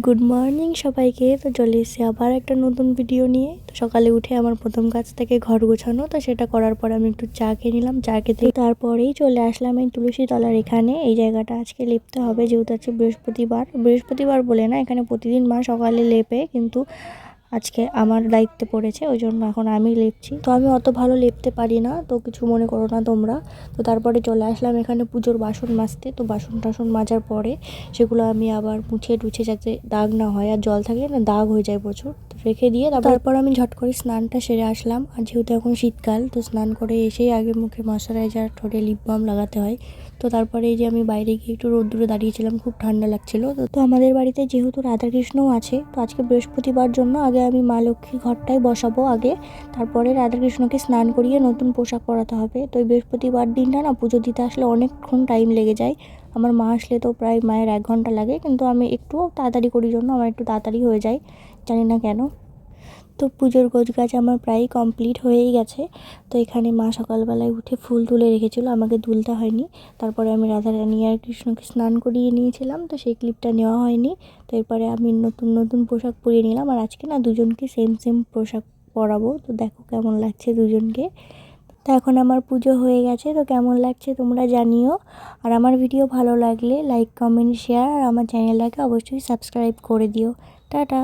Good morning সবাইকে। তো চলে এসেছি আবার একটা নতুন ভিডিও নিয়ে। তো সকালে উঠে আমার প্রথম কাজ থেকে ঘর গোছানো, তো সেটা করার পর আমি একটু চা খেয়ে নিলাম। চা খেতে তারপরেই চলে আসলাম এই তুলসী তলার এখানে। এই জায়গাটা আজকে লেপতে হবে, যেহেতু আছে বৃহস্পতিবার বলে না, এখানে প্রতিদিন মা সকালে লেপে, কিন্তু আজকে আমার দায়িত্বে পড়েছে, ওই জন্য এখন আমি লেপছি। তো আমি অত ভালো লেপতে পারি না, তো কিছু মনে করো না তোমরা। তো তারপরে চলে আসলাম এখানে পুজোর বাসন মাজতে। তো বাসন টাসন মাজার পরে সেগুলো আমি আবার মুছে টুছে, যাতে দাগ না হয়, আর জল থাকলে না দাগ হয়ে যায় প্রচুর, তো রেখে দিয়ে তারপর আমি ঝট করে স্নানটা সেরে আসলাম। আর যেহেতু এখন শীতকাল, তো স্নান করে এসেই আগে মুখে ময়শ্চারাইজার, ঠোঁটে লিপ বাম লাগাতে হয়। তো তারপরে এই যে আমি বাইরে গিয়ে একটু রোদ্দুরে দাঁড়িয়েছিলাম, খুব ঠান্ডা লাগছিল। তো আমাদের বাড়িতে যেহেতু রাধাকৃষ্ণও আছে, তো আজকে বৃহস্পতিবার জন্য আগে আমি মা লক্ষ্মী ঘরটাই বসাবো আগে, তারপরে রাধাকৃষ্ণকে স্নান করিয়ে নতুন পোশাক পরাতে হবে। তো এই বৃহস্পতিবার দিনটা না পুজো দিতে আসলে অনেকক্ষণ টাইম লেগে যায়। আমার মা আসলে তো প্রায় মায়ের 1 ঘন্টা লাগে, কিন্তু আমি একটু তাড়াতাড়ি করি জন্য আমার একটু তাড়াতাড়ি হয়ে যায়, জানি না কেন। তো পুজোর গোছগাছ আমার প্রায় কমপ্লিট হয়েই গেছে। তো এখানে মা সকালবেলায় উঠে ফুল তুলে রেখেছিল, আমাকে তুলতে হয়নি। তারপরে আমি রাধারানী আর কৃষ্ণকে স্নান করিয়ে নিয়েছিলাম, তো সেই ক্লিপটা নেওয়া হয়নি। তো এরপরে আমি নতুন নতুন পোশাক পরিয়ে নিলাম, আর আজকে না দুজনকে সেম পোশাক পরাবো। তো দেখো কেমন লাগছে দুজনকে। তো এখন আমার পুজো হয়ে গেছে, তো কেমন লাগছে তোমরা জানিও। আর আমার ভিডিও ভালো লাগলে লাইক, কমেন্ট, শেয়ার, আর আমার চ্যানেলটাকে অবশ্যই সাবস্ক্রাইব করে দিও। টাটা।